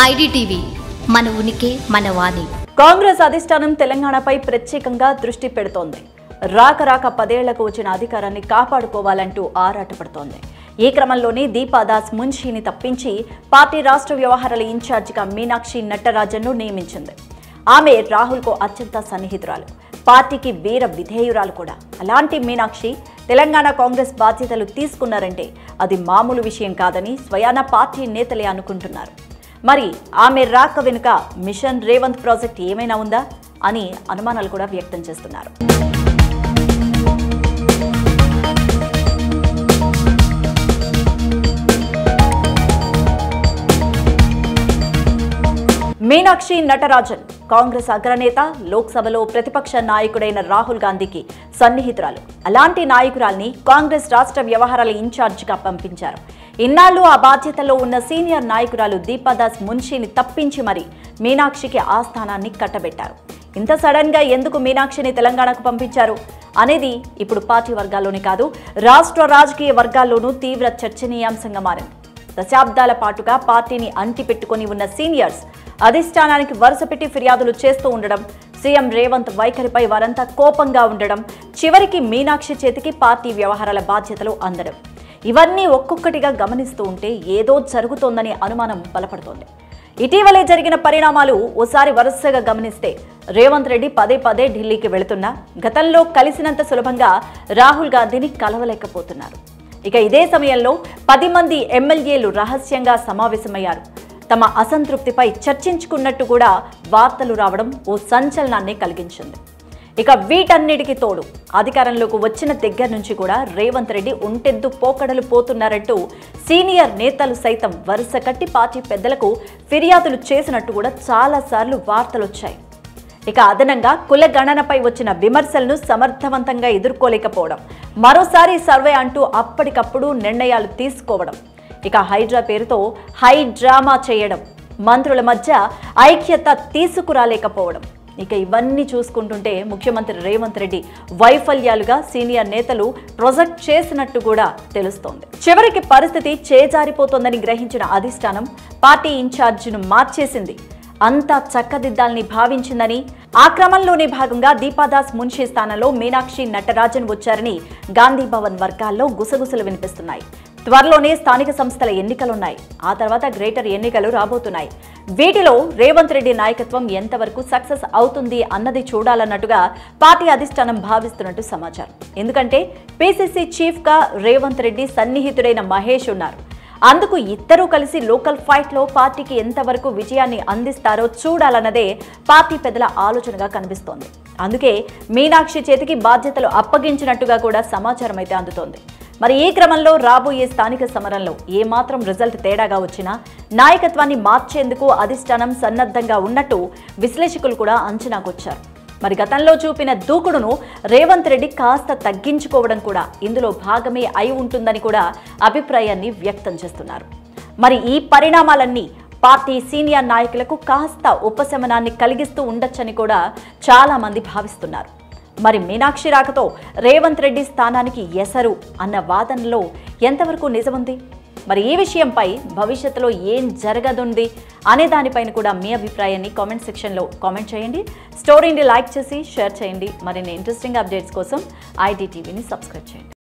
IDTV మన ఉనికి మన వాణి. కాంగ్రెస్ అధిష్టానం తెలంగాణపై ప్రత్యేకంగా దృష్టి పెడుతోంది. రాక 10 ఏళ్లకు వచ్చిన అధికారాన్ని కాపాడుకోవాలంటూ ఆరాటపడుతోంది. ఈ క్రమంలోనే దీపాదాస్ మున్షిని తప్పించి పార్టీ రాష్ట్ర వ్యవహారాల ఇన్ఛార్జిగా మీనాక్షి నటరాజన్ను నియమించింది. ఆమె రాహుల్కు అత్యంత సన్నిహితురాలు, పార్టీకి వీర విధేయురాలు కూడా. అలాంటి మీనాక్షి తెలంగాణ కాంగ్రెస్ బాధ్యతలు తీసుకున్నారంటే అది మామూలు విషయం కాదని స్వయాన పార్టీ నేతలే అనుకుంటున్నారు. మరి ఆమె రాక వెనుక మిషన్ రేవంత్ ప్రాజెక్ట్ ఏమైనా ఉందా అని అనుమానాలు కూడా వ్యక్తం చేస్తున్నారు. మీనాక్షి నటరాజన్ కాంగ్రెస్ అగ్రనేత, లోక్సభలో ప్రతిపక్ష నాయకుడైన రాహుల్ గాంధీకి సన్నిహితురాలు. అలాంటి నాయకురాల్ని కాంగ్రెస్ రాష్ట్ర వ్యవహారాల ఇన్ఛార్జిగా పంపించారు. ఇన్నాళ్లు ఆ బాధ్యతలో ఉన్న సీనియర్ నాయకురాలు దీపాదాస్ మున్షిని తప్పించి మరి మీనాక్షికి ఆ స్థానాన్ని కట్టబెట్టారు. ఇంత సడన్ గా ఎందుకు మీనాక్షిని తెలంగాణకు పంపించారు అనేది ఇప్పుడు పార్టీ వర్గాల్లోనే కాదు, రాష్ట్ర రాజకీయ వర్గాల్లోనూ తీవ్ర చర్చనీయాంశంగా మారింది. దశాబ్దాల పాటుగా పార్టీని అంటిపెట్టుకుని ఉన్న సీనియర్స్ అధిష్టానానికి వరుసపెట్టి ఫిర్యాదులు చేస్తూ ఉండడం, సీఎం రేవంత్ వైఖరిపై వారంతా కోపంగా ఉండడం, చివరికి మీనాక్షి చేతికి పార్టీ వ్యవహారాల బాధ్యతలు అందడం, ఇవన్నీ ఒక్కొక్కటిగా గమనిస్తూ ఉంటే ఏదో జరుగుతోందని అనుమానం బలపడుతోంది. ఇటీవలే జరిగిన పరిణామాలు ఓసారి వరుసగా గమనిస్తే రేవంత్ రెడ్డి పదే ఢిల్లీకి వెళుతున్నా గతంలో కలిసినంత సులభంగా రాహుల్ గాంధీని కలవలేకపోతున్నారు. ఇక ఇదే సమయంలో 10 మంది ఎమ్మెల్యేలు రహస్యంగా సమావేశమయ్యారు. తమ అసంతృప్తిపై చర్చించుకున్నట్టు కూడా వార్తలు రావడం ఓ సంచలనాన్ని కలిగించింది. ఇక వీటన్నిటికీ తోడు అధికారంలోకి వచ్చిన దగ్గర నుంచి కూడా రేవంత్ రెడ్డి ఒంటెద్దు పోకడలు పోతున్నారంటూ సీనియర్ నేతలు సైతం వరుస కట్టి పార్టీ పెద్దలకు ఫిర్యాదులు చేసినట్టు కూడా చాలాసార్లు వార్తలొచ్చాయి. ఇక అదనంగా కుల గణనపై వచ్చిన విమర్శలను సమర్థవంతంగా ఎదుర్కోలేకపోవడం, మరోసారి సర్వే అంటూ అప్పటికప్పుడు నిర్ణయాలు తీసుకోవడం, ఇక హైడ్రా పేరుతో హై డ్రామా చేయడం, మంత్రుల మధ్య ఐక్యత తీసుకురాలేకపోవడం, ఇక ఇవన్నీ చూసుకుంటుంటే ముఖ్యమంత్రి రేవంత్ రెడ్డి వైఫల్యాలుగా సీనియర్ నేతలు ప్రొజెక్ట్ చేసినట్టు కూడా తెలుస్తోంది. చివరికి పరిస్థితి చేజారిపోతోందని గ్రహించిన అధిష్టానం పార్టీ ఇన్ఛార్జిను మార్చేసింది. అంతా చక్కదిద్దాలని భావించిందని, ఆ క్రమంలోనే భాగంగా దీపాదాస్ మున్షి స్థానంలో మీనాక్షి నటరాజన్ వచ్చారని గాంధీ భవన్ వర్గాల్లో గుసగుసలు వినిపిస్తున్నాయి. త్వరలోనే స్థానిక సంస్థల ఎన్నికలున్నాయి. ఆ తర్వాత గ్రేటర్ ఎన్నికలు రాబోతున్నాయి. వీటిలో రేవంత్ రెడ్డి నాయకత్వం ఎంతవరకు సక్సెస్ అవుతుంది అన్నది చూడాలన్నట్టుగా పార్టీ అధిష్టానం భావిస్తున్నట్టు సమాచారం. ఎందుకంటే పీసీసీ చీఫ్ గా రేవంత్ రెడ్డి సన్నిహితుడైన మహేష్ ఉన్నారు. అందుకు ఇద్దరూ కలిసి లోకల్ ఫైట్ లో పార్టీకి ఎంతవరకు విజయాన్ని అందిస్తారో చూడాలన్నదే పార్టీ పెద్దల ఆలోచనగా కనిపిస్తోంది. అందుకే మీనాక్షి చేతికి బాధ్యతలు అప్పగించినట్టుగా కూడా సమాచారం అయితే అందుతోంది. మరి ఈ క్రమంలో రాబోయే స్థానిక సమరంలో ఏమాత్రం రిజల్ట్ తేడాగా వచ్చినా నాయకత్వాన్ని మార్చేందుకు అధిష్టానం సన్నద్ధంగా ఉన్నట్టు విశ్లేషకులు కూడా అంచనాకొచ్చారు. మరి గతంలో చూపిన దూకుడును రేవంత్ రెడ్డి కాస్త తగ్గించుకోవడం కూడా ఇందులో భాగమే అయి ఉంటుందని కూడా అభిప్రాయాన్ని వ్యక్తం చేస్తున్నారు. మరి ఈ పరిణామాలన్నీ పార్టీ సీనియర్ నాయకులకు కాస్త ఉపశమనాన్ని కలిగిస్తూ ఉండొచ్చని కూడా చాలా మంది భావిస్తున్నారు. మరి మీనాక్షి రాకతో రేవంత్ రెడ్డి స్థానానికి ఎసరు అన్న వాదనలో ఎంతవరకు నిజముంది? మరి ఈ విషయంపై భవిష్యత్తులో ఏం జరగనుంది అనే దానిపైన కూడా మీ అభిప్రాయాన్ని కామెంట్ సెక్షన్లో కామెంట్ చేయండి. స్టోరీని లైక్ చేసి షేర్ చేయండి. మరిన్ని ఇంట్రెస్టింగ్ అప్డేట్స్ కోసం ఐడిటీవీని సబ్స్క్రైబ్ చేయండి.